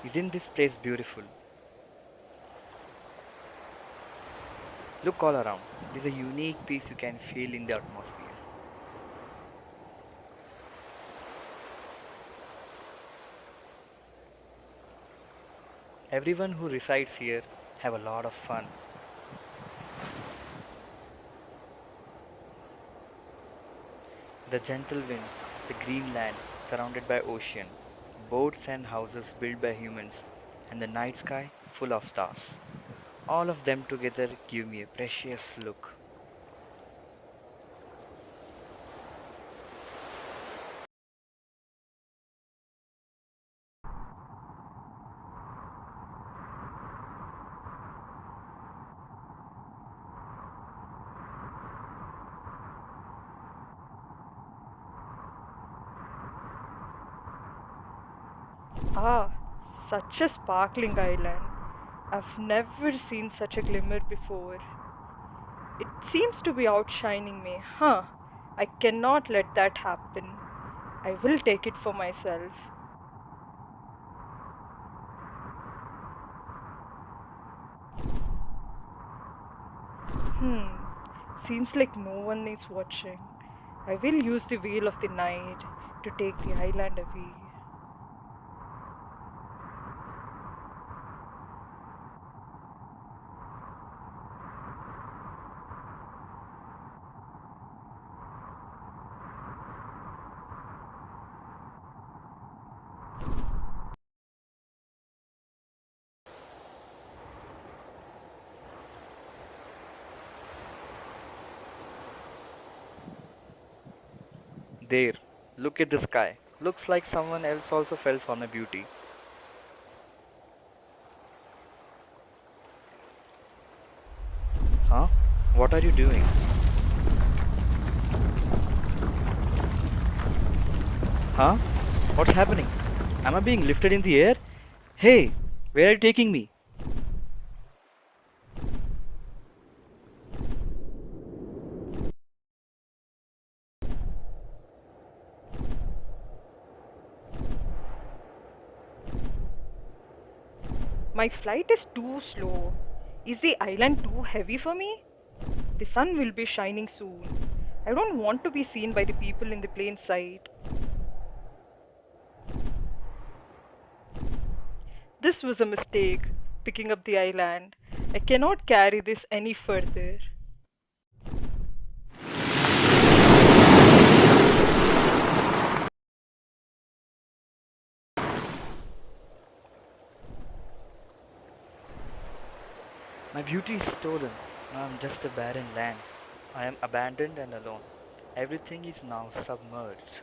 Isn't this place beautiful? Look all around. There's a unique peace you can feel in the atmosphere. Everyone who resides here have a lot of fun. The gentle wind, the green land surrounded by ocean, boats and houses built by humans, and the night sky full of stars. All of them together give me a precious look. Ah, such a sparkling island. I've never seen such a glimmer before. It seems to be outshining me. Huh. I cannot let that happen. I will take it for myself. Hmm. Seems like no one is watching. I will use the wheel of the night to take the island away. There, look at the sky. Looks like someone else also fell for my beauty. Huh? What are you doing? Huh? What's happening? Am I being lifted in the air? Hey, where are you taking me? My flight is too slow. Is the island too heavy for me? The sun will be shining soon. I don't want to be seen by the people in the plain sight. This was a mistake, picking up the island. I cannot carry this any further. My beauty is stolen. Now I'm just a barren land. I am abandoned and alone. Everything is now submerged.